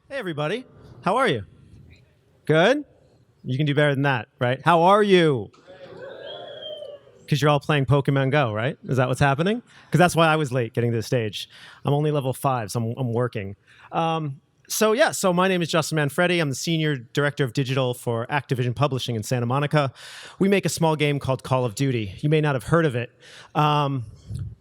Hey, everybody. How are you? Good? You can do better than that, right? How are you? Because you're all playing Pokemon Go, right? Is that what's happening? Because that's why I was late getting to the stage. I'm only level 5, so I'm working. So my name is Justin Manfredi. I'm the Senior Director of Digital for Activision Publishing in Santa Monica. We make a small game called Call of Duty. You may not have heard of it.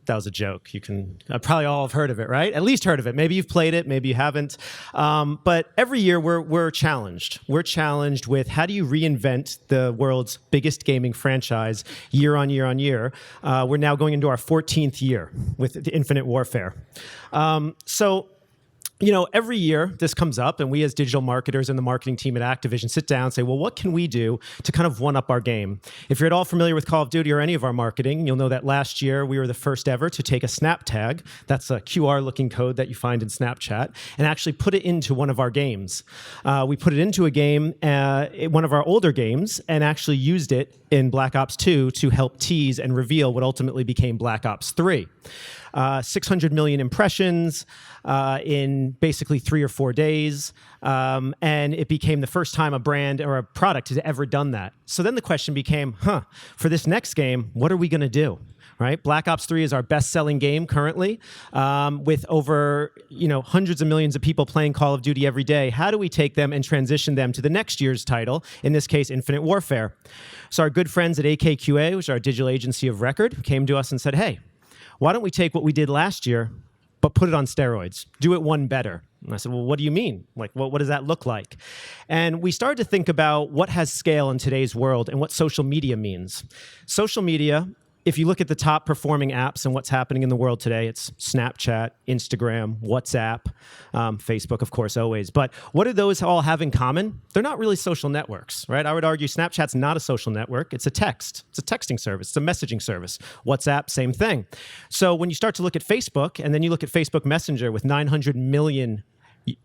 That was a joke. You can probably all have heard of it, right? At least heard of it. Maybe you've played it, maybe you haven't. But every year we're challenged. We're challenged with how do you reinvent the world's biggest gaming franchise year on year on year. We're now going into our 14th year with the Infinite Warfare. Every year this comes up, and we as digital marketers and the marketing team at Activision sit down and say, well, what can we do to kind of one-up our game? If you're at all familiar with Call of Duty or any of our marketing, you'll know that last year we were the first ever to take a snap tag, that's a QR-looking code that you find in Snapchat, and actually put it into one of our games. We put it into a game, one of our older games, and actually used it in Black Ops 2 to help tease and reveal what ultimately became Black Ops 3. 600 million impressions in basically 3 or 4 days. And it became the first time a brand or a product has ever done that. So then the question became, for this next game, what are we going to do? Right? Black Ops 3 is our best-selling game currently, with over hundreds of millions of people playing Call of Duty every day. How do we take them and transition them to the next year's title, in this case, Infinite Warfare? So our good friends at AKQA, which is our digital agency of record, came to us and said, hey, why don't we take what we did last year, but put it on steroids, do it one better? And I said, well, what do you mean? Like, what does that look like? And we started to think about what has scale in today's world and what social media means. Social media, if you look at the top performing apps and what's happening in the world today, it's Snapchat, Instagram, WhatsApp, Facebook, of course, always. But what do those all have in common? They're not really social networks, right? I would argue Snapchat's not a social network. It's a text. It's a texting service. It's a messaging service. WhatsApp, same thing. So when you start to look at Facebook, and then you look at Facebook Messenger with 900 million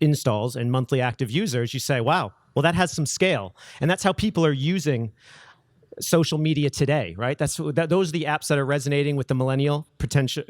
installs and monthly active users, you say, wow, well, that has some scale. And that's how people are using social media today, right? Those are the apps that are resonating with the millennial potential.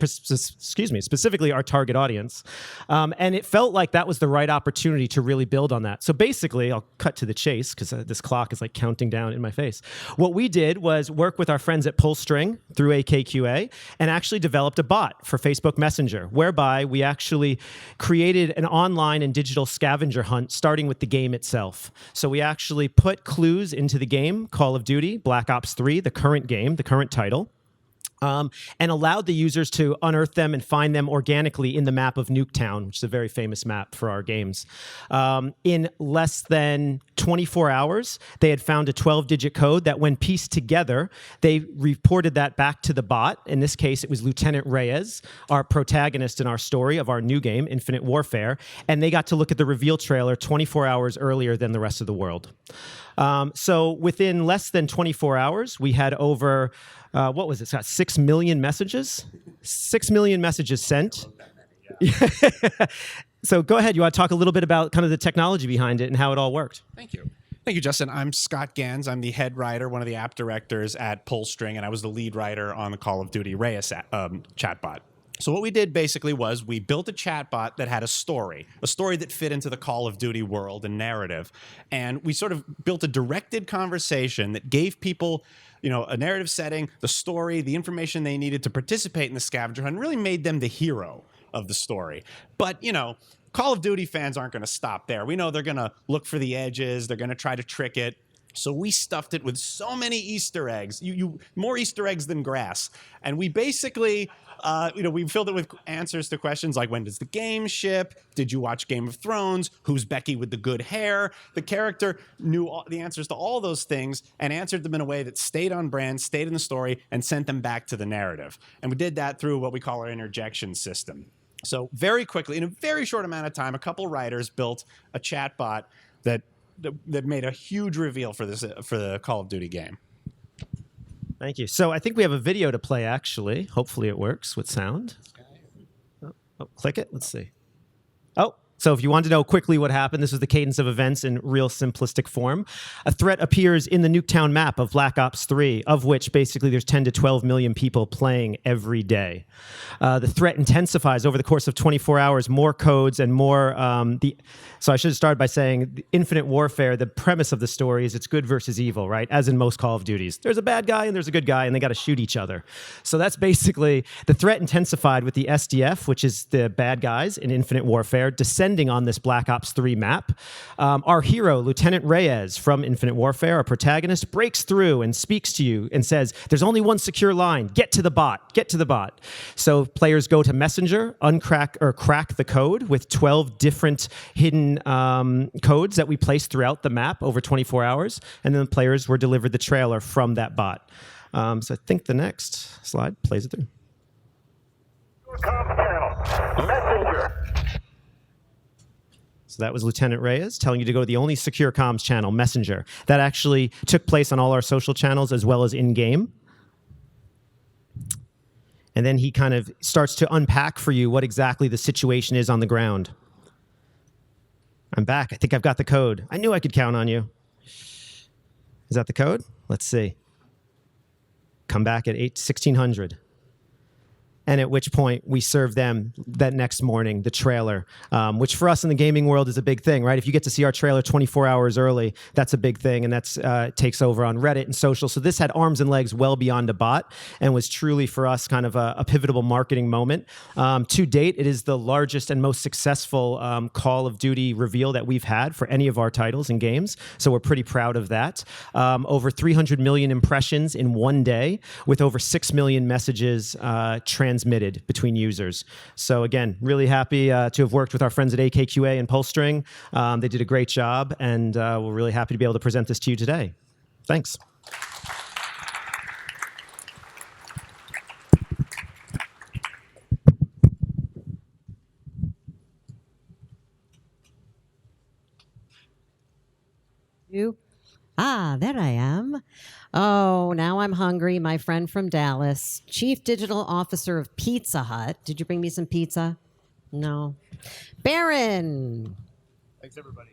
Specifically our target audience. And it felt like that was the right opportunity to really build on that. So basically, I'll cut to the chase because this clock is like counting down in my face. What we did was work with our friends at Pullstring through AKQA and actually developed a bot for Facebook Messenger, whereby we actually created an online and digital scavenger hunt starting with the game itself. So we actually put clues into the game, Call of Duty, Black Ops 3, the current game, the current title, and allowed the users to unearth them and find them organically in the map of Nuketown, which is a very famous map for our games. In less than 24 hours, they had found a 12-digit code that when pieced together, they reported that back to the bot. In this case, it was Lieutenant Reyes, our protagonist in our story of our new game, Infinite Warfare, and they got to look at the reveal trailer 24 hours earlier than the rest of the world. So within less than 24 hours, we had over, 6 million messages? 6 million messages sent. So go ahead. You want to talk a little bit about kind of the technology behind it and how it all worked? Thank you. Thank you, Justin. I'm Scott Gans. I'm the head writer, one of the app directors at Pullstring, and I was the lead writer on the Call of Duty Reyes chatbot. So what we did basically was we built a chatbot that had a story that fit into the Call of Duty world and narrative. And we sort of built a directed conversation that gave people, a narrative setting, the story, the information they needed to participate in the scavenger hunt, and really made them the hero of the story. But, Call of Duty fans aren't going to stop there. We know they're going to look for the edges. They're going to try to trick it. So we stuffed it with so many Easter eggs, more Easter eggs than grass. And we basically, we filled it with answers to questions like, when does the game ship? Did you watch Game of Thrones? Who's Becky with the good hair? The character knew the answers to all those things and answered them in a way that stayed on brand, stayed in the story, and sent them back to the narrative. And we did that through what we call our interjection system. So very quickly, in a very short amount of time, a couple writers built a chatbot that made a huge reveal for the Call of Duty game. Thank you. So I think we have a video to play, actually. Hopefully it works with sound. Oh, click it. Let's see. Oh, So if you want to know quickly what happened, this is the cadence of events in real simplistic form. A threat appears in the Nuketown map of Black Ops 3, of which basically there's 10 to 12 million people playing every day. The threat intensifies over the course of 24 hours, more codes and more... So I should have started by saying Infinite Warfare, the premise of the story is it's good versus evil, right? As in most Call of Duties. There's a bad guy and there's a good guy, and they got to shoot each other. So that's basically the threat intensified with the SDF, which is the bad guys in Infinite Warfare, descending on this Black Ops 3 map. Our hero, Lieutenant Reyes from Infinite Warfare, our protagonist, breaks through and speaks to you and says, there's only one secure line. Get to the bot. Get to the bot. So players go to Messenger, crack the code with 12 different hidden codes that we placed throughout the map over 24 hours. And then the players were delivered the trailer from that bot. So I think the next slide plays it through. Messenger. So that was Lieutenant Reyes telling you to go to the only secure comms channel, Messenger. That actually took place on all our social channels as well as in-game. And then he kind of starts to unpack for you what exactly the situation is on the ground. I'm back. I think I've got the code. I knew I could count on you. Is that the code? Let's see. Come back at 1600. And at which point we serve them that next morning, the trailer, which for us in the gaming world is a big thing, right? If you get to see our trailer 24 hours early, that's a big thing, and that's takes over on Reddit and social. So this had arms and legs well beyond a bot and was truly for us kind of a pivotal marketing moment. To date, it is the largest and most successful Call of Duty reveal that we've had for any of our titles and games. So we're pretty proud of that. Over 300 million impressions in one day with over 6 million messages transmitted between users. So again, really happy to have worked with our friends at AKQA and Pulsestring. They did a great job, and we're really happy to be able to present this to you today. Thanks. There I am. Oh, now I'm hungry. My friend from Dallas, Chief Digital Officer of Pizza Hut. Did you bring me some pizza? No. Baron. Thanks, everybody.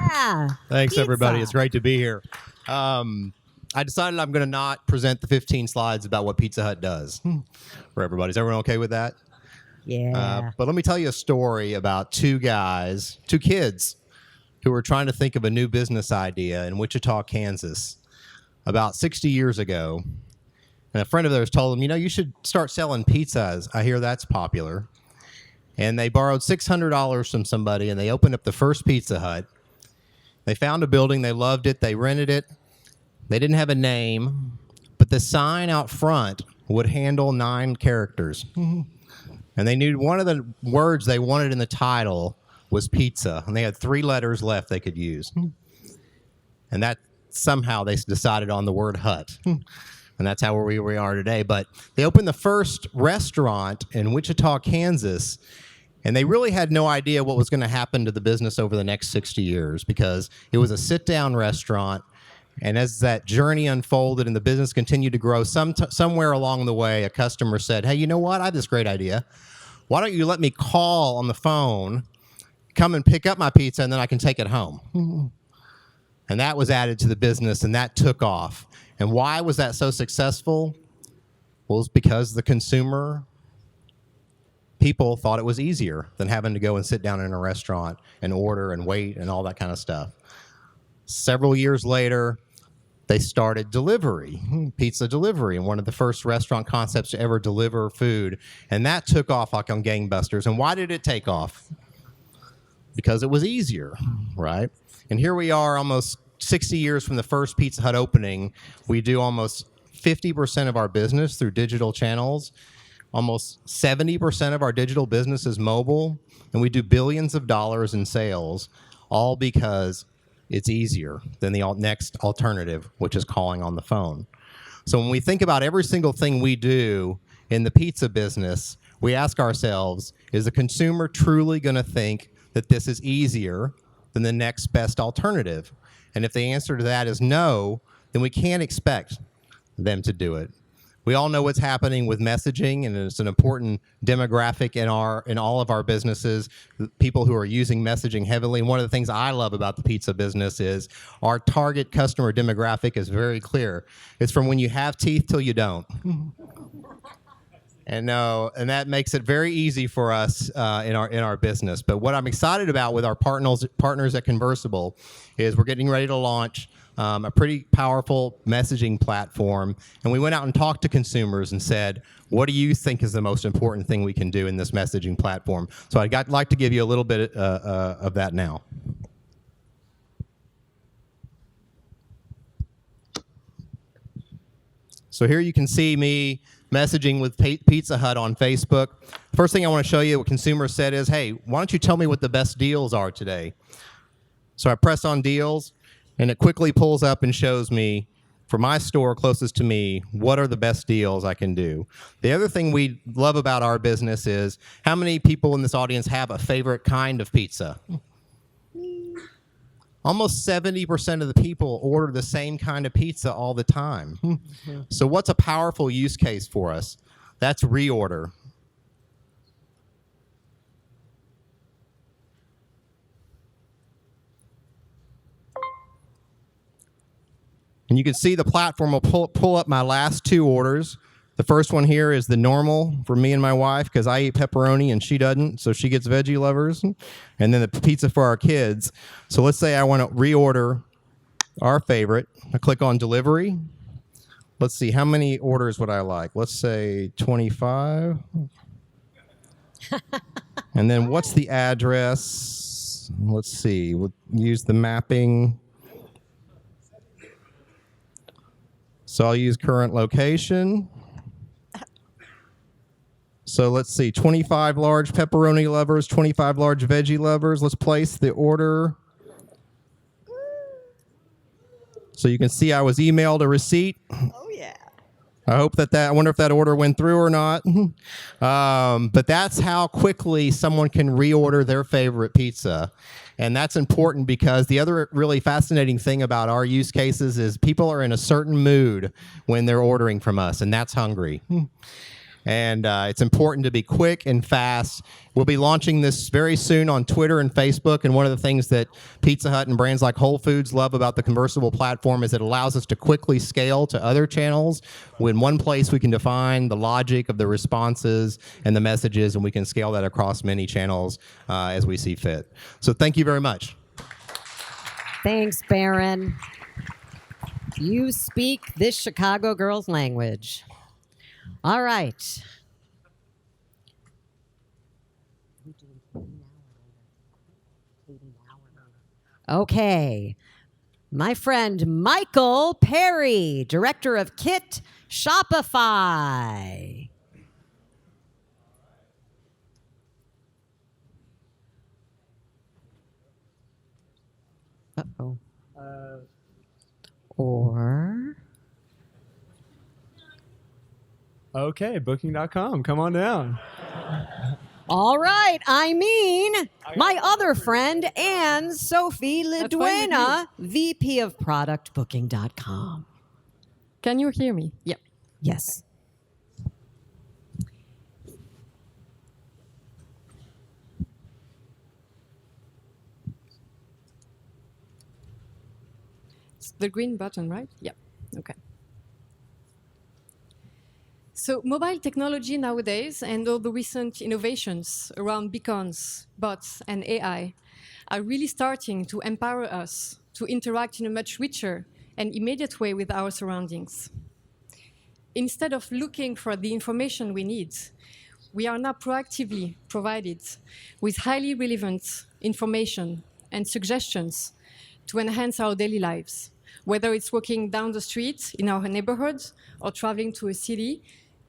Yeah. Thanks, pizza. everybody. It's great to be here. I decided I'm going to not present the 15 slides about what Pizza Hut does for everybody. Is everyone okay with that? Yeah. But let me tell you a story about two kids, who were trying to think of a new business idea in Wichita, Kansas, about 60 years ago. And a friend of theirs told them, you should start selling pizzas. I hear that's popular. And they borrowed $600 from somebody, and they opened up the first Pizza Hut. They found a building. They loved it. They rented it. They didn't have a name, but the sign out front would handle 9 characters. And they knew one of the words they wanted in the title was pizza, and they had 3 letters left they could use. And that somehow they decided on the word hut. And that's how we are today. But they opened the first restaurant in Wichita, Kansas, and they really had no idea what was going to happen to the business over the next 60 years because it was a sit-down restaurant. And as that journey unfolded and the business continued to grow, somewhere along the way, a customer said, hey, you know what? I have this great idea. Why don't you let me call on the phone, come and pick up my pizza, and then I can take it home. And that was added to the business, and that took off. And why was that so successful? Well, it's because the people thought it was easier than having to go and sit down in a restaurant and order and wait and all that kind of stuff. Several years later, they started delivery, pizza delivery, and one of the first restaurant concepts to ever deliver food. And that took off like on gangbusters. And why did it take off? Because it was easier, right? And here we are almost 60 years from the first Pizza Hut opening. We do almost 50% of our business through digital channels. Almost 70% of our digital business is mobile. And we do billions of dollars in sales, all because it's easier than the next alternative, which is calling on the phone. So when we think about every single thing we do in the pizza business, we ask ourselves, is the consumer truly going to think that this is easier than the next best alternative? And if the answer to that is no, then we can't expect them to do it. We all know what's happening with messaging, and it's an important demographic in all of our businesses, people who are using messaging heavily. And one of the things I love about the pizza business is our target customer demographic is very clear. It's from when you have teeth till you don't. And that makes it very easy for us in our business. But what I'm excited about with our partners at Conversible is we're getting ready to launch a pretty powerful messaging platform. And we went out and talked to consumers and said, what do you think is the most important thing we can do in this messaging platform? So I'd like to give you a little bit of that now. So here you can see me messaging with Pizza Hut on Facebook. First thing I want to show you what consumers said is, hey, why don't you tell me what the best deals are today? So I press on deals, and it quickly pulls up and shows me, for my store closest to me, what are the best deals I can do. The other thing we love about our business is how many people in this audience have a favorite kind of pizza? Almost 70% of the people order the same kind of pizza all the time. So what's a powerful use case for us? That's reorder. And you can see the platform will pull up my last two orders. The first one here is the normal for me and my wife because I eat pepperoni and she doesn't, so she gets veggie lovers. And then the pizza for our kids. So let's say I want to reorder our favorite. I click on delivery. Let's see, how many orders would I like? Let's say 25. And then what's the address? Let's see, we'll use the mapping. So I'll use current location. So let's see, 25 large pepperoni lovers, 25 large veggie lovers. Let's place the order. So you can see I was emailed a receipt. Oh, yeah. I wonder if that order went through or not. But that's how quickly someone can reorder their favorite pizza. And that's important because the other really fascinating thing about our use cases is people are in a certain mood when they're ordering from us, and that's hungry. And it's important to be quick and fast. We'll be launching this very soon on Twitter and Facebook. And one of the things that Pizza Hut and brands like Whole Foods love about the Conversible platform is it allows us to quickly scale to other channels. In one place, we can define the logic of the responses and the messages, and we can scale that across many channels as we see fit. So thank you very much. Thanks, Baron. You speak this Chicago girl's language. All right. Okay. My friend Michael Perry, Director of Kit Shopify. Uh-oh. Or... Okay, booking.com. Come on down. All right. I mean, my other friend, Anne-Sophie Leduena, VP of Product, Booking.com. Can you hear me? Yeah. Yes. It's the green button, right? Yeah. Okay. So mobile technology nowadays and all the recent innovations around beacons, bots, and AI are really starting to empower us to interact in a much richer and immediate way with our surroundings. Instead of looking for the information we need, we are now proactively provided with highly relevant information and suggestions to enhance our daily lives, whether it's walking down the street in our neighborhood or traveling to a city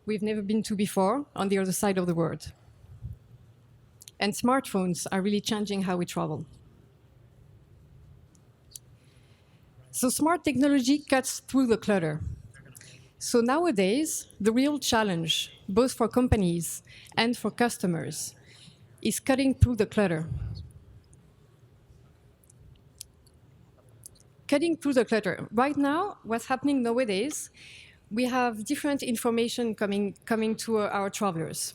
we've never been to before on the other side of the world. And smartphones are really changing how we travel. So smart technology cuts through the clutter. So nowadays, the real challenge, both for companies and for customers, is cutting through the clutter. Cutting through the clutter. Right now, what's happening nowadays, we have different information coming to our travelers.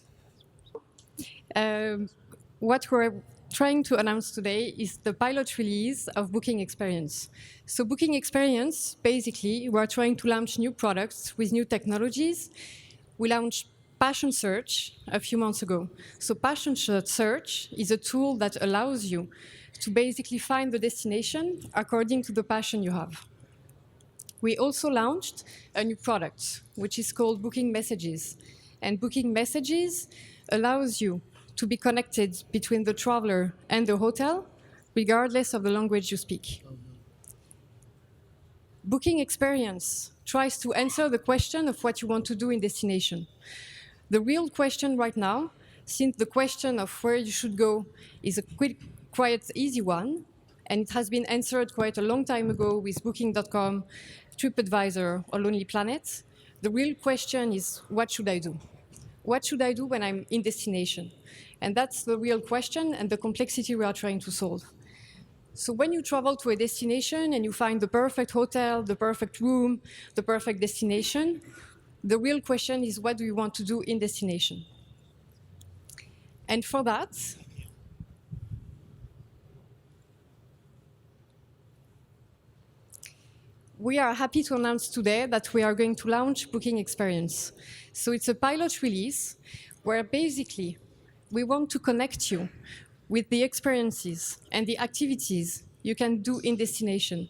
What we're trying to announce today is the pilot release of Booking Experience. So Booking Experience, basically, we're trying to launch new products with new technologies. We launched Passion Search a few months ago. So Passion Search is a tool that allows you to basically find the destination according to the passion you have. We also launched a new product, which is called Booking Messages. And Booking Messages allows you to be connected between the traveler and the hotel, regardless of the language you speak. Booking Experience tries to answer the question of what you want to do in destination. The real question right now, since the question of where you should go is a quite easy one, and it has been answered quite a long time ago with Booking.com, TripAdvisor, or Lonely Planet, the real question is, what should I do? What should I do when I'm in destination? And that's the real question and the complexity we are trying to solve. So when you travel to a destination and you find the perfect hotel, the perfect room, the perfect destination, the real question is, what do you want to do in destination? And for that, we are happy to announce today that we are going to launch Booking Experience. So it's a pilot release where basically we want to connect you with the experiences and the activities you can do in destination,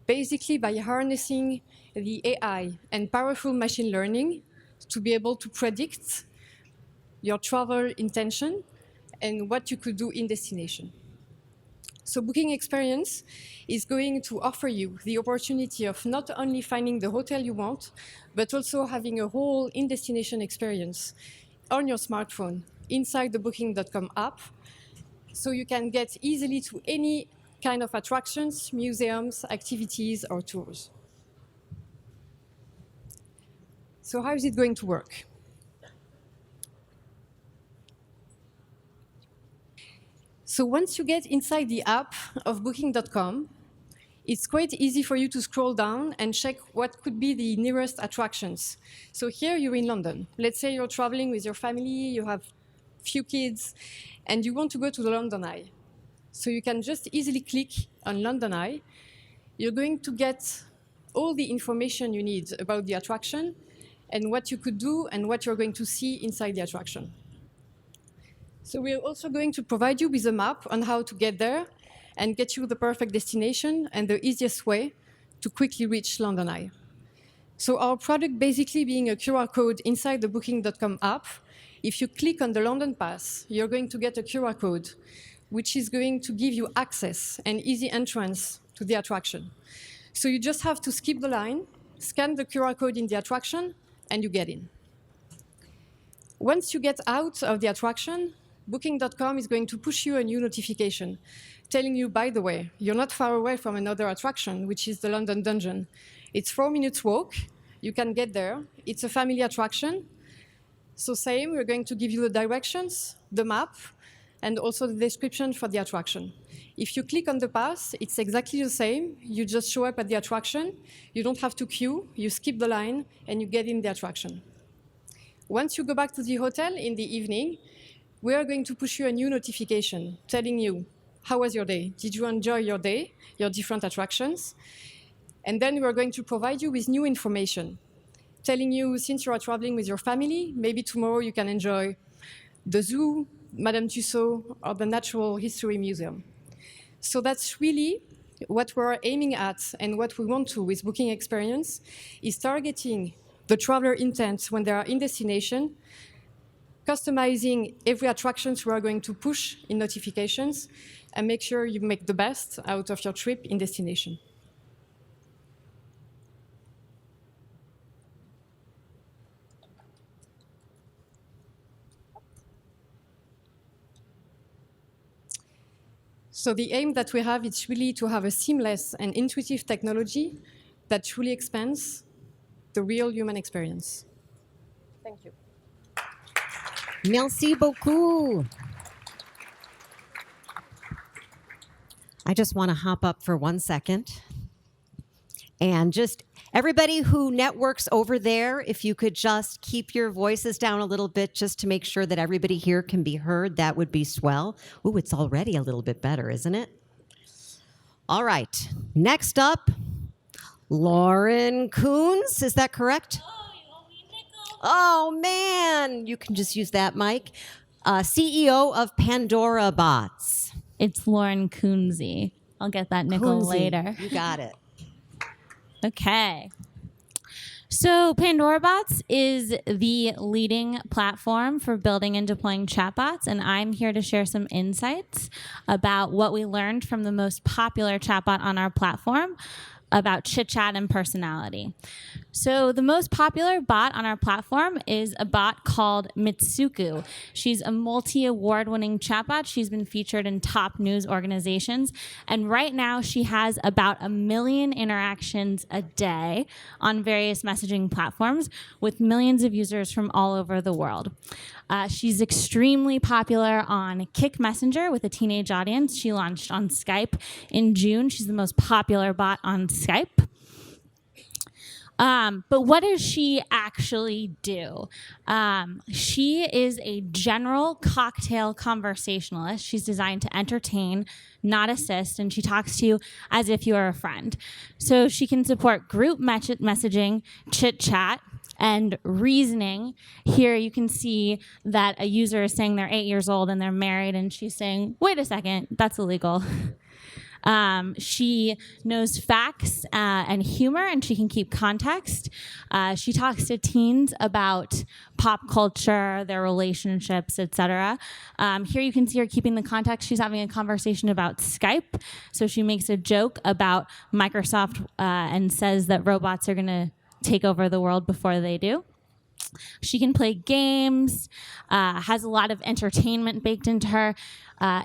basically by harnessing the AI and powerful machine learning to be able to predict your travel intention and what you could do in destination. So Booking Experience is going to offer you the opportunity of not only finding the hotel you want, but also having a whole in-destination experience on your smartphone inside the Booking.com app, so you can get easily to any kind of attractions, museums, activities, or tours. So how is it going to work? So once you get inside the app of Booking.com, it's quite easy for you to scroll down and check what could be the nearest attractions. So here you're in London. Let's say you're traveling with your family, you have few kids, and you want to go to the London Eye. So you can just easily click on London Eye. You're going to get all the information you need about the attraction and what you could do and what you're going to see inside the attraction. So we're also going to provide you with a map on how to get there and get you the perfect destination and the easiest way to quickly reach London Eye. So our product basically being a QR code inside the Booking.com app. If you click on the London Pass, you're going to get a QR code, which is going to give you access and easy entrance to the attraction. So you just have to skip the line, scan the QR code in the attraction, and you get in. Once you get out of the attraction, Booking.com is going to push you a new notification telling you, by the way, you're not far away from another attraction, which is the London Dungeon. It's 4 minutes walk. You can get there. It's a family attraction. So same, we're going to give you the directions, the map, and also the description for the attraction. If you click on the pass, it's exactly the same. You just show up at the attraction. You don't have to queue. You skip the line, and you get in the attraction. Once you go back to the hotel in the evening, we are going to push you a new notification telling you, how was your day? Did you enjoy your day, your different attractions? And then we're going to provide you with new information, telling you, since you are traveling with your family, maybe tomorrow you can enjoy the zoo, Madame Tussauds, or the Natural History Museum. So that's really what we're aiming at, and what we want to with Booking Experience is targeting the traveler intent when they are in destination, customizing every attraction we are going to push in notifications, and make sure you make the best out of your trip in destination. So the aim that we have is really to have a seamless and intuitive technology that truly expands the real human experience. Thank you. Merci beaucoup. I just want to hop up for 1 second and just Everybody who networks over there, if you could just keep your voices down a little bit just to make sure that everybody here can be heard, that would be swell. Ooh, it's already a little bit better, isn't it? All right. Next up, Lauren Coons. Is that correct? Oh, man. You can just use that mic. CEO of Pandora Bots. It's Lauren Coonsey. I'll get that nickel Coonsey, later. You got it. Okay. So Pandora Bots is the leading platform for building and deploying chatbots, and I'm here to share some insights about what we learned from the most popular chatbot on our platform about chit chat and personality. So the most popular bot on our platform is a bot called Mitsuku. She's a multi-award-winning chatbot. She's been featured in top news organizations. And right now she has about 1 million interactions a day on various messaging platforms with millions of users from all over the world. She's extremely popular on Kick Messenger with a teenage audience. She launched on Skype in June. She's the most popular bot on Skype. But what does she actually do? She is a general cocktail conversationalist. She's designed to entertain, not assist, and she talks to you as if you are a friend. So she can support group messaging, chit chat, and reasoning. Here you can see that a user is saying they're 8 years old and they're married, and she's saying, wait a second, that's illegal. She knows facts and humor, and she can keep context. She talks to teens about pop culture, their relationships, etc. Here you can see her keeping the context. She's having a conversation about Skype. So she makes a joke about Microsoft and says that robots are going to take over the world before they do. She can play games, has a lot of entertainment baked into her.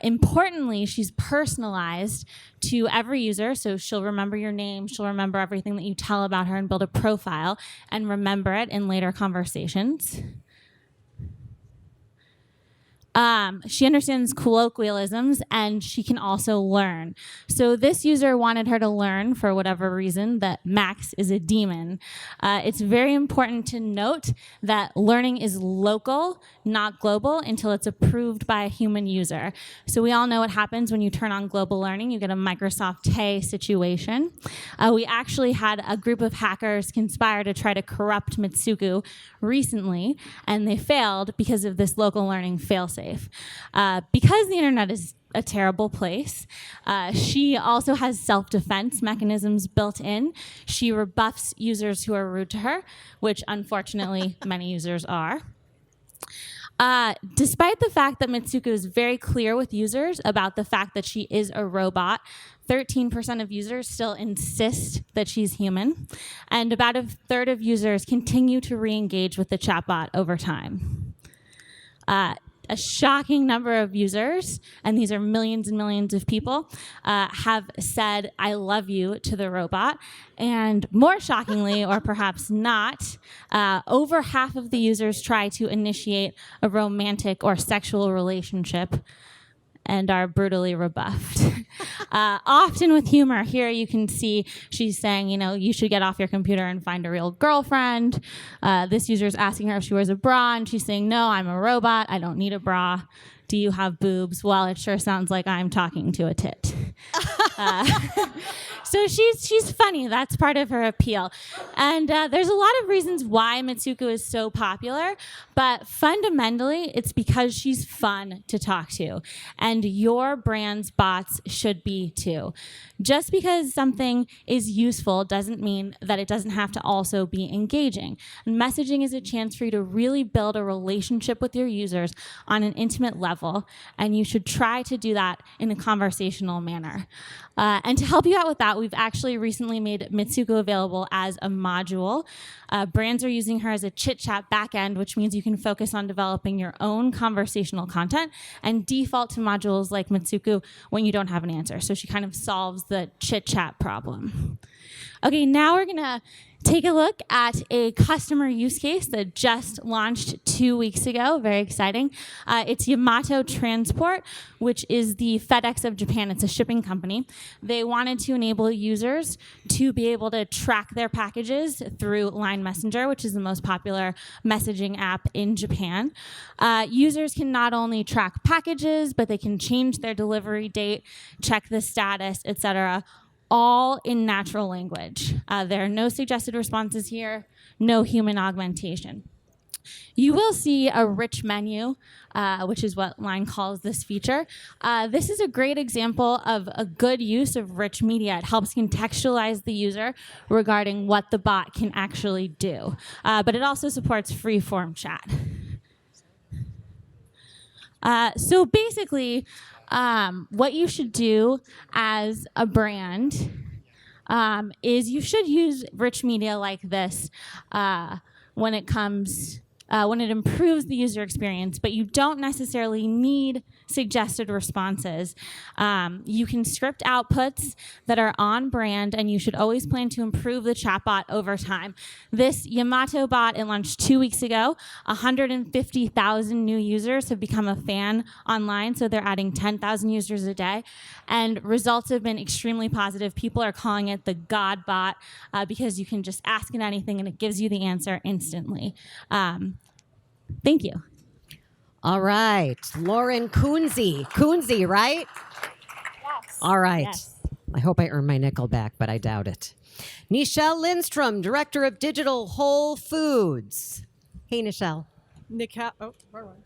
Importantly, she's personalized to every user, so she'll remember your name, she'll remember everything that you tell about her and build a profile and remember it in later conversations. She understands colloquialisms, and she can also learn. So this user wanted her to learn, for whatever reason, that Max is a demon. It's very important to note that learning is local, not global, until it's approved by a human user. So we all know what happens when you turn on global learning. You get a Microsoft Hey situation. We actually had a group of hackers conspire to try to corrupt Mitsuku recently, and they failed because of this local learning failsafe. Because the internet is a terrible place, she also has self-defense mechanisms built in. She rebuffs users who are rude to her, which unfortunately many users are. Despite the fact that Mitsuku is very clear with users about the fact that she is a robot, 13% of users still insist that she's human, and about a third of users continue to re-engage with the chatbot over time. A shocking number of users, and these are millions and millions of people, have said, I love you to the robot. And more shockingly, or perhaps not, over half of the users try to initiate a romantic or sexual relationship and are brutally rebuffed. Often with humor. Here you can see she's saying, you should get off your computer and find a real girlfriend. This user is asking her if she wears a bra, and she's saying, no, I'm a robot. I don't need a bra. Do you have boobs? Well, it sure sounds like I'm talking to a tit. So she's funny. That's part of her appeal. And there's a lot of reasons why Mitsuku is so popular, but fundamentally, it's because she's fun to talk to. And your brand's bots should be too. Just because something is useful doesn't mean that it doesn't have to also be engaging. And messaging is a chance for you to really build a relationship with your users on an intimate level, and you should try to do that in a conversational manner. And to help you out with that, we've actually recently made Mitsuku available as a module. Brands are using her as a chit-chat backend, which means you can focus on developing your own conversational content and default to modules like Mitsuku when you don't have an answer. So she kind of solves the chit-chat problem. Okay, now we're gonna take a look at a customer use case that just launched 2 weeks ago. Very exciting. It's Yamato Transport, which is the FedEx of Japan. It's a shipping company. They wanted to enable users to be able to track their packages through Line Messenger, which is the most popular messaging app in Japan. Users can not only track packages, but they can change their delivery date, check the status, etc., all in natural language. There are no suggested responses here, no human augmentation. You will see a rich menu, which is what Line calls this feature. This is a great example of a good use of rich media. It helps contextualize the user regarding what the bot can actually do. But it also supports free-form chat. So basically, what you should do as a brand is you should use rich media like this when it improves the user experience, but you don't necessarily need suggested responses. You can script outputs that are on brand, and you should always plan to improve the chatbot over time. This Yamato bot, it launched 2 weeks ago. 150,000 new users have become a fan online, so they're adding 10,000 users a day, and results have been extremely positive. People are calling it the God bot because you can just ask it anything, and it gives you the answer instantly. Thank you. All right. Lauren Kunze. Kunze, right? Yes. All right. Yes. I hope I earn my nickel back, but I doubt it. Nichelle Lindstrom, Director of Digital Whole Foods. Hey, Nichelle. Oh, where one?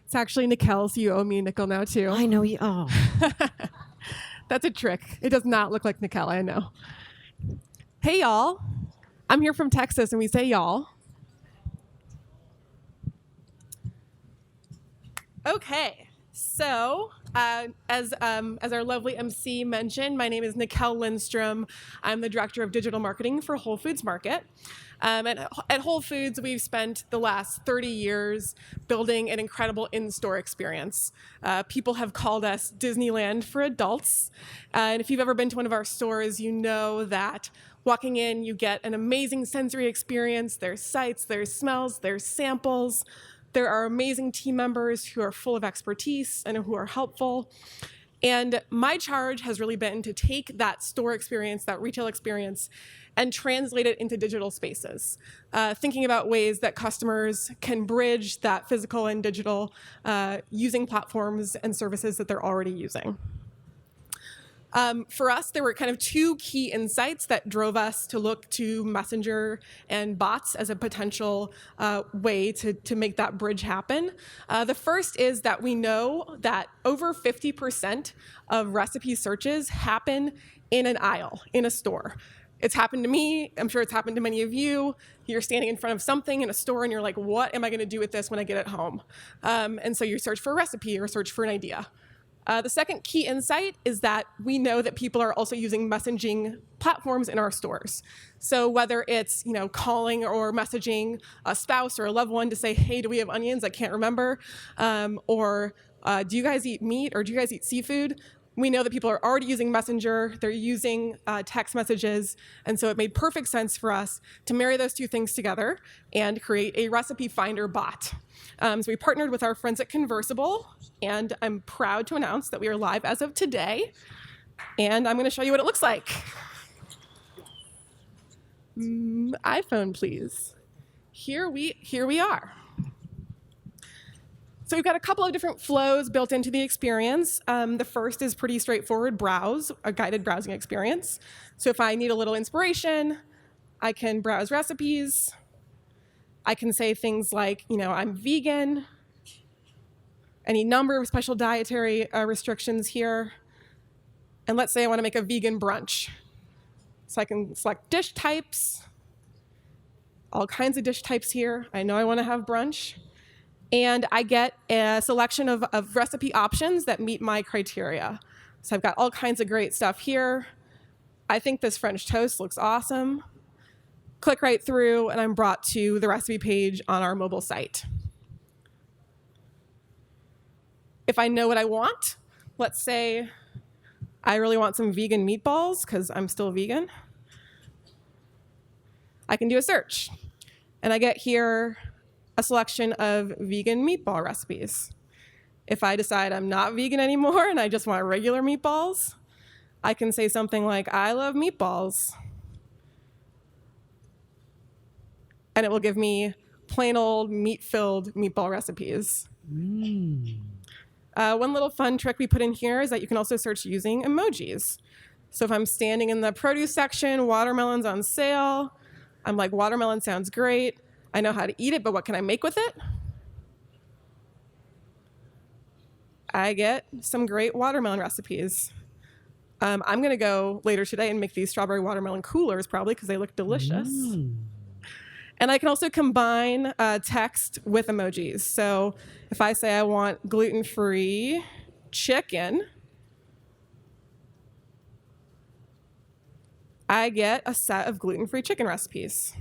It's actually Nikel, so you owe me a nickel now, too. I know you. Oh. That's a trick. It does not look like Nikel, I know. Hey, y'all. I'm here from Texas, and we say y'all. Okay. So, as our lovely MC mentioned, my name is Nikel Lindstrom. I'm the Director of Digital Marketing for Whole Foods Market. At Whole Foods, we've spent the last 30 years building an incredible in-store experience. People have called us Disneyland for adults. And if you've ever been to one of our stores, you know that walking in, you get an amazing sensory experience. There's sights, there's smells, there's samples. There are amazing team members who are full of expertise and who are helpful. And my charge has really been to take that store experience, that retail experience, and translate it into digital spaces, thinking about ways that customers can bridge that physical and digital using platforms and services that they're already using. For us, there were kind of two key insights that drove us to look to Messenger and bots as a potential way to make that bridge happen. The first is that we know that over 50% of recipe searches happen in an aisle, in a store. It's happened to me. I'm sure it's happened to many of you. You're standing in front of something in a store and you're like, what am I going to do with this when I get it home? And so you search for a recipe or search for an idea. The second key insight is that we know that people are also using messaging platforms in our stores. So whether it's calling or messaging a spouse or a loved one to say, hey, do we have onions? I can't remember. Or do you guys eat meat or do you guys eat seafood? We know that people are already using Messenger, they're using text messages, and so it made perfect sense for us to marry those two things together and create a recipe finder bot. So we partnered with our friends at Conversible, and I'm proud to announce that we are live as of today, and I'm going to show you what it looks like. iPhone, please. Here we are. So we've got a couple of different flows built into the experience. The first is pretty straightforward, browse, a guided browsing experience. So if I need a little inspiration, I can browse recipes. I can say things like, I'm vegan, any number of special dietary restrictions here. And let's say I want to make a vegan brunch. So I can select dish types, all kinds of dish types here. I know I want to have brunch. And I get a selection of recipe options that meet my criteria. So I've got all kinds of great stuff here. I think this French toast looks awesome. Click right through, and I'm brought to the recipe page on our mobile site. If I know what I want, let's say I really want some vegan meatballs because I'm still vegan. I can do a search, and I get here a selection of vegan meatball recipes. If I decide I'm not vegan anymore and I just want regular meatballs, I can say something like, I love meatballs. And it will give me plain old meat-filled meatball recipes. One little fun trick we put in here is that you can also search using emojis. So if I'm standing in the produce section, watermelon's on sale, I'm like, watermelon sounds great. I know how to eat it, but what can I make with it? I get some great watermelon recipes. I'm going to go later today and make these strawberry watermelon coolers probably because they look delicious. And I can also combine text with emojis. So if I say I want gluten-free chicken, I get a set of gluten-free chicken recipes.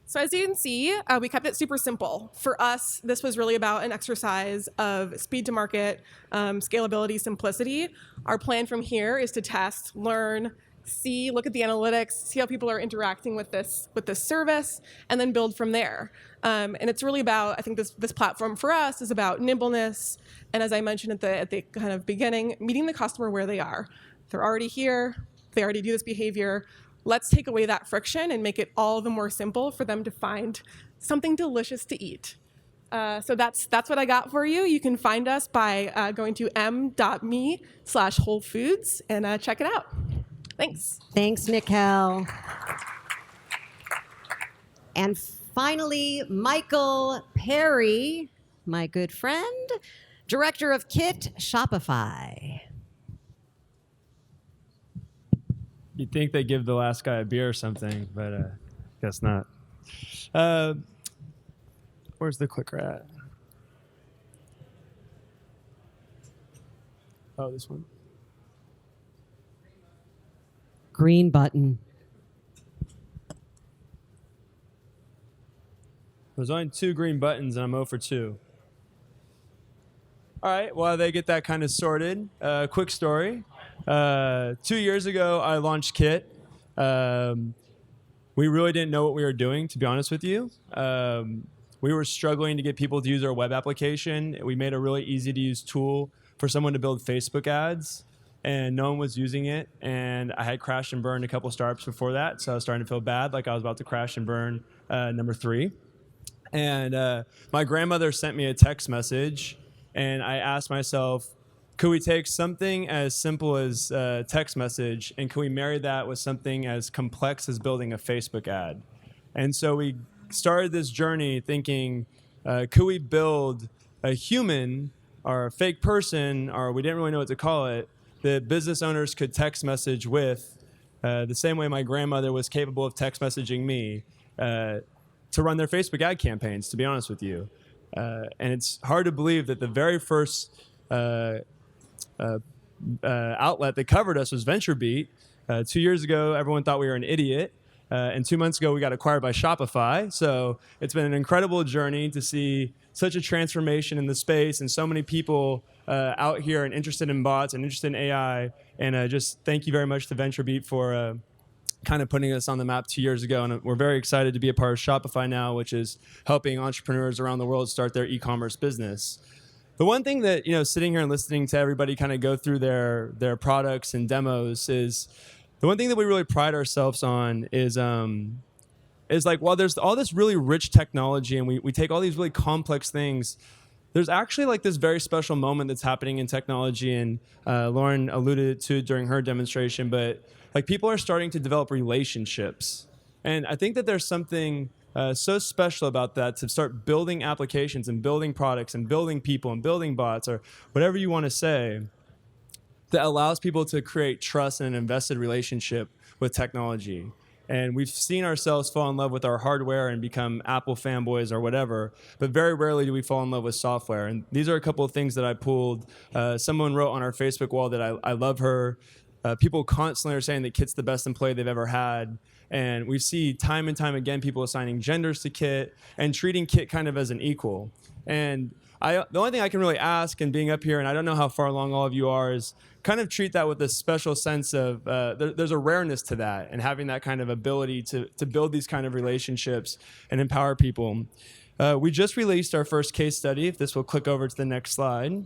So as you can see, we kept it super simple. For us, this was really about an exercise of speed to market, scalability, simplicity. Our plan from here is to test, learn, see, look at the analytics, see how people are interacting with this service, and then build from there. And it's really about, I think this platform for us is about nimbleness, and as I mentioned at the kind of beginning, meeting the customer where they are. They're already here, they already do this behavior. Let's take away that friction and make it all the more simple for them to find something delicious to eat. So that's what I got for you. You can find us by going to m.me/Whole Foods and check it out. Thanks. Thanks, Nicole. And finally, Michael Perry, my good friend, Director of Kit, Shopify. You'd think they give the last guy a beer or something, but guess not. Where's the clicker at? Oh, this one. Green button. There's only 2 green buttons, and I'm 0 for 2. All right, while they get that kind of sorted, quick story. 2 years ago, I launched Kit. We really didn't know what we were doing, to be honest with you. We were struggling to get people to use our web application. We made a really easy-to-use tool for someone to build Facebook ads, and no one was using it. And I had crashed and burned a couple startups before that, so I was starting to feel bad, like I was about to crash and burn number 3. And my grandmother sent me a text message, and I asked myself, could we take something as simple as a text message, and could we marry that with something as complex as building a Facebook ad? And so we started this journey thinking, could we build a human or a fake person, or we didn't really know what to call it, that business owners could text message with the same way my grandmother was capable of text messaging me to run their Facebook ad campaigns, to be honest with you. And it's hard to believe that the very first outlet that covered us was VentureBeat. 2 years ago, everyone thought we were an idiot. And 2 months ago, we got acquired by Shopify. So it's been an incredible journey to see such a transformation in the space and so many people out here and interested in bots and interested in AI. And just thank you very much to VentureBeat for kind of putting us on the map 2 years ago. And we're very excited to be a part of Shopify now, which is helping entrepreneurs around the world start their e-commerce business. The one thing that, sitting here and listening to everybody kind of go through their products and demos is the one thing that we really pride ourselves on is like, while there's all this really rich technology and we take all these really complex things, there's actually like this very special moment that's happening in technology, and Lauren alluded to it during her demonstration, but like people are starting to develop relationships. And I think that there's something so special about that, to start building applications and building products and building people and building bots or whatever you want to say, that allows people to create trust and an invested relationship with technology. And we've seen ourselves fall in love with our hardware and become Apple fanboys or whatever, but very rarely do we fall in love with software. And these are a couple of things that I pulled. Someone wrote on our Facebook wall that I love her. People constantly are saying that Kit's the best employee they've ever had. And we see time and time again people assigning genders to Kit and treating Kit kind of as an equal. And The only thing I can really ask, and being up here, and I don't know how far along all of you are, is kind of treat that with a special sense of there's a rareness to that, and having that kind of ability to build these kind of relationships and empower people. We just released our first case study. If this will click over to the next slide.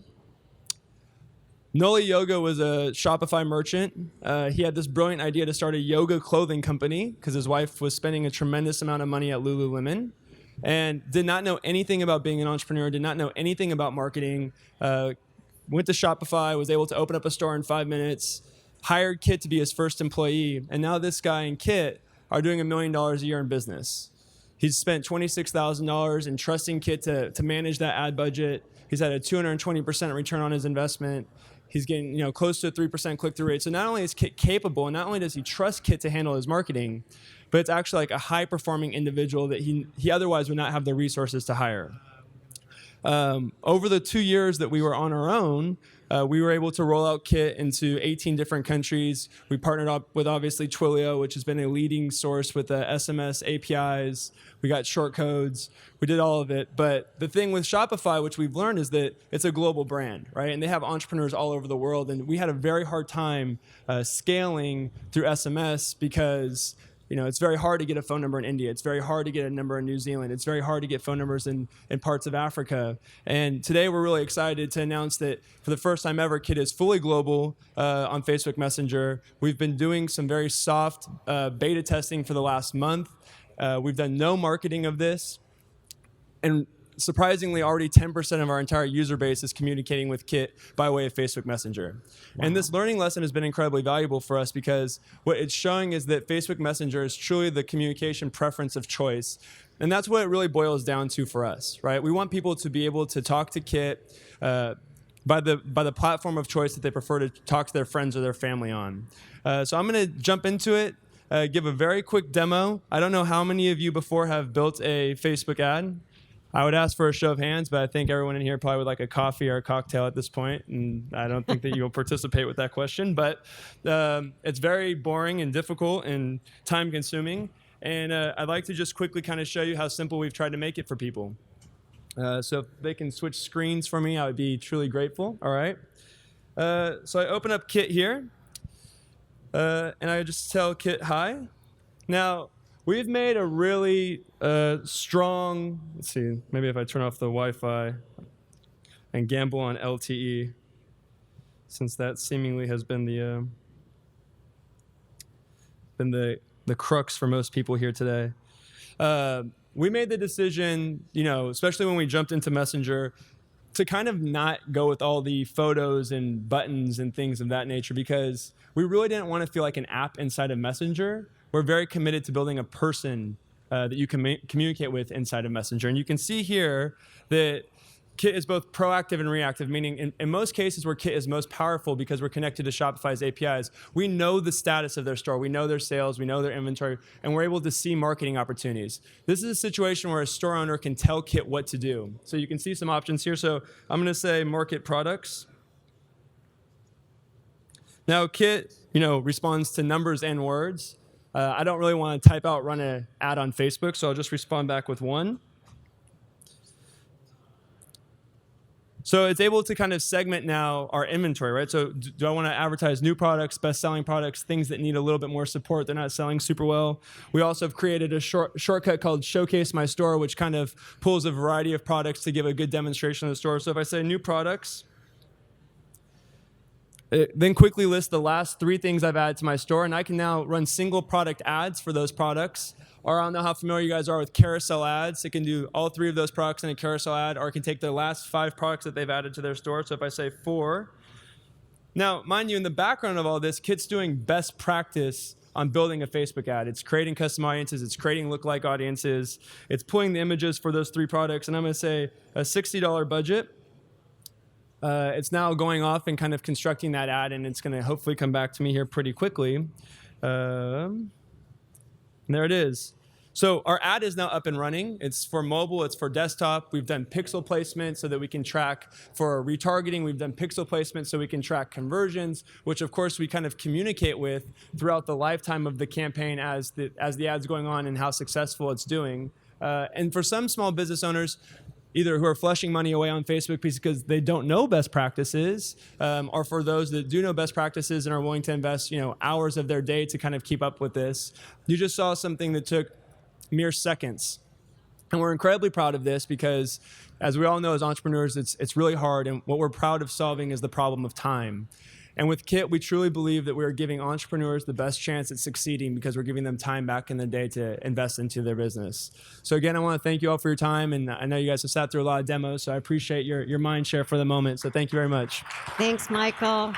Noli Yoga was a Shopify merchant. He had this brilliant idea to start a yoga clothing company because his wife was spending a tremendous amount of money at Lululemon and did not know anything about being an entrepreneur, did not know anything about marketing, went to Shopify, was able to open up a store in 5 minutes, hired Kit to be his first employee, and now this guy and Kit are doing $1 million a year in business. He's spent $26,000 in trusting Kit to manage that ad budget. He's had a 220% return on his investment. He's getting close to a 3% click-through rate. So not only is Kit capable, and not only does he trust Kit to handle his marketing, but it's actually like a high-performing individual that he otherwise would not have the resources to hire. Over the 2 years that we were on our own, we were able to roll out Kit into 18 different countries. We partnered up with, obviously, Twilio, which has been a leading source with SMS APIs. We got short codes. We did all of it. But the thing with Shopify, which we've learned, is that it's a global brand, right? And they have entrepreneurs all over the world. And we had a very hard time scaling through SMS because it's very hard to get a phone number in India. It's very hard to get a number in New Zealand. It's very hard to get phone numbers in parts of Africa. And today we're really excited to announce that for the first time ever, Kit is fully global on Facebook Messenger. We've been doing some very soft beta testing for the last month. We've done no marketing of this. And surprisingly, already 10% of our entire user base is communicating with Kit by way of Facebook Messenger. Wow. And this learning lesson has been incredibly valuable for us because what it's showing is that Facebook Messenger is truly the communication preference of choice. And that's what it really boils down to for us, right? We want people to be able to talk to Kit by the platform of choice that they prefer to talk to their friends or their family on. So I'm going to jump into it, give a very quick demo. I don't know how many of you before have built a Facebook ad. I would ask for a show of hands, but I think everyone in here probably would like a coffee or a cocktail at this point, and I don't think that you'll participate with that question. But it's very boring and difficult and time-consuming, and I'd like to just quickly kind of show you how simple we've tried to make it for people. So if they can switch screens for me, I would be truly grateful. All right. So I open up Kit here, and I just tell Kit hi. Now, we've made a really strong, let's see, maybe if I turn off the Wi-Fi and gamble on LTE, since that seemingly has been the crux for most people here today. We made the decision, especially when we jumped into Messenger, to kind of not go with all the photos and buttons and things of that nature because we really didn't want to feel like an app inside of Messenger. We're very committed to building a person that you can communicate with inside of Messenger. And you can see here that Kit is both proactive and reactive, meaning in most cases where Kit is most powerful because we're connected to Shopify's APIs, we know the status of their store, we know their sales, we know their inventory, and we're able to see marketing opportunities. This is a situation where a store owner can tell Kit what to do. So you can see some options here. So I'm going to say market products. Now Kit, responds to numbers and words. I don't really want to type out, run an ad on Facebook, so I'll just respond back with one. So it's able to kind of segment now our inventory, right? So do I want to advertise new products, best-selling products, things that need a little bit more support, they're not selling super well? We also have created a shortcut called Showcase My Store, which kind of pulls a variety of products to give a good demonstration of the store. So if I say new products, it then quickly lists the last 3 things I've added to my store, and I can now run single product ads for those products. Or I don't know how familiar you guys are with carousel ads. It can do all 3 of those products in a carousel ad, or it can take the last 5 products that they've added to their store. So if I say 4. Now, mind you, in the background of all this, Kit's doing best practice on building a Facebook ad. It's creating custom audiences. It's creating lookalike audiences. It's pulling the images for those 3 products. And I'm going to say a $60 budget. It's now going off and kind of constructing that ad, and it's going to hopefully come back to me here pretty quickly. And there it is. So our ad is now up and running. It's for mobile. It's for desktop. We've done pixel placement so that we can track for retargeting. We've done pixel placement so we can track conversions, which of course we kind of communicate with throughout the lifetime of the campaign as the ad's going on and how successful it's doing. And for some small business owners, either who are flushing money away on Facebook because they don't know best practices, or for those that do know best practices and are willing to invest, hours of their day to kind of keep up with this. You just saw something that took mere seconds. And we're incredibly proud of this because, as we all know as entrepreneurs, it's really hard. And what we're proud of solving is the problem of time. And with Kit, we truly believe that we're giving entrepreneurs the best chance at succeeding because we're giving them time back in the day to invest into their business. So again, I want to thank you all for your time. And I know you guys have sat through a lot of demos, so I appreciate your mind share for the moment. So thank you very much. Thanks, Michael.